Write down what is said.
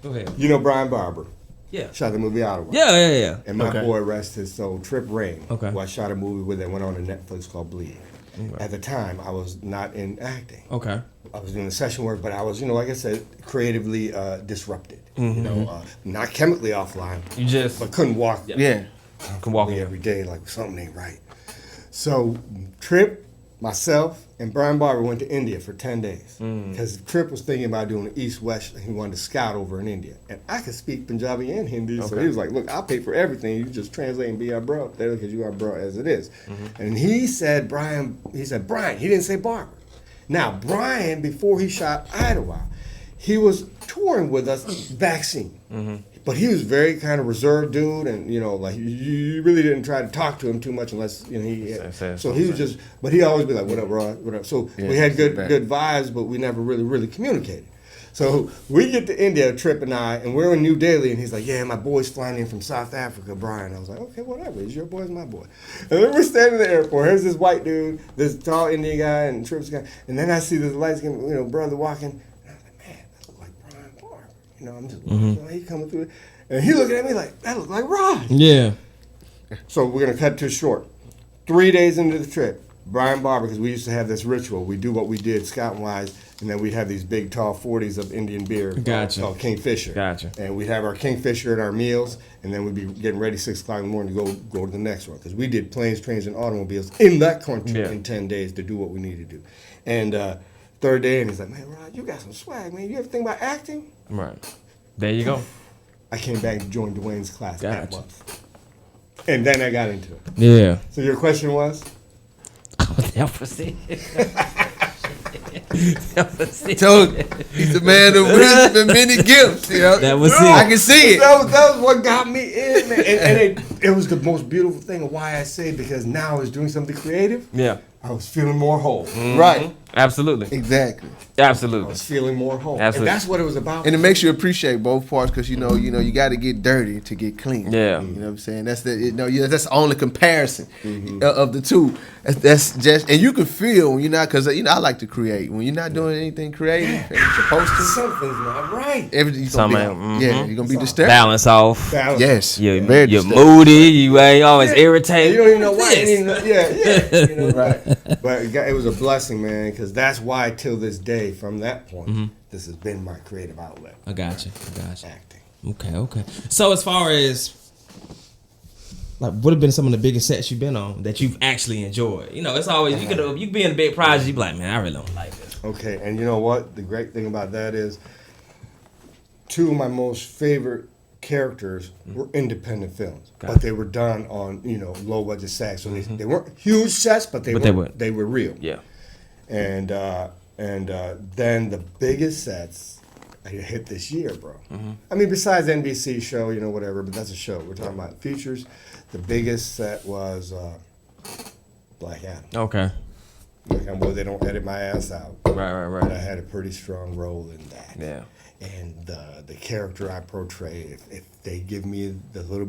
Go ahead. You know Brian Barber? Yeah. Shot the movie Ottawa. Yeah. And my boy, rest his soul, Trip Rain, Okay. who I shot a movie with that went on to Netflix called Bleed. Okay. At the time, I was not in acting. Okay. I was doing the session work, but I was, like I said, creatively disrupted. Not chemically offline. You just but couldn't walk. Yeah. Can walk every day like something ain't right. So Trip, myself, and Brian Barber went to India for 10 days because Trip was thinking about doing the East-West. He wanted to scout over in India, and I could speak Punjabi and Hindi, so he was like, "Look, I'll pay for everything. You just translate and be our bro there because you are bro as it is." And he said, Brian. He didn't say Barber. Now Brian, before he shot Ottawa, he was touring with us vaccine. But he was very kind of reserved dude, and like you really didn't try to talk to him too much unless he. So he was just, but he always be like, "What up, bro? What up?" So we had good vibes, but we never really communicated. So we get to India, Trip and I, and we're in New Delhi, and he's like, "Yeah, my boy's flying in from South Africa, Brian." I was like, "Okay, whatever. It's your boy's my boy." And then we're standing at the airport. Here's this white dude, this tall Indian guy, and Trip's guy, and then I see this light-skinned brother walking. I'm just he coming through, and he looking at me like that looked like Raj. Yeah. So we're gonna cut to short. 3 days into the trip, Brian Barber, because we used to have this ritual. We do what we did scouting wise, and then we'd have these big tall 40s of Indian beer called Kingfisher. Gotcha. And we'd have our Kingfisher at our meals, and then we'd be getting ready 6 o'clock in the morning to go to the next one because we did planes, trains, and automobiles in that country in 10 days to do what we needed to do. And third day, and he's like, "Man, Raj, you got some swag, man. You ever think about acting?" Right. There you go. I came back and joined Dwayne's class that month. And then I got into it. Yeah. So your question was? That was it. Told you, he's a man of wisdom and many gifts. That was it. I can see it. That was what got me in, man. And it was the most beautiful thing of why I say it, because now I was doing something creative. Yeah. I was feeling more whole. Right. Absolutely. Exactly. Absolutely. I was feeling more whole. Absolutely. And that's what it was about. And it makes you appreciate both parts because you got to get dirty to get clean. Yeah. You know what I'm saying? That's that's the only comparison of the two. That's just, and you can feel when you're not, because I like to create. When you're not doing anything creative, and you're supposed to. Something's not right. Everything's gonna be, you're gonna be disturbed. Balance off. Yes. You're disturbed. moody. You ain't always irritated. You don't even know why. Right. But it was a blessing, man, because that's why till this day, from that point, this has been my creative outlet. I got you. Acting. Okay. So as far as like, what have been some of the biggest sets you've been on that you've actually enjoyed? It's always you be in a big project, you be like, man, I really don't like this. Okay, and you know what? The great thing about that is, 2 of my most favorite characters were independent films, but they were done on low budget SAG, so they weren't huge sets, but they were real. Yeah. And then the biggest sets I hit this year, bro. I mean, besides the NBC show, whatever, but that's a show. We're talking about features. The biggest set was Black Adam. Okay. Black Adam, well, they don't edit my ass out. Right. But I had a pretty strong role in that. Yeah. And the character I portray, if they give me the little bit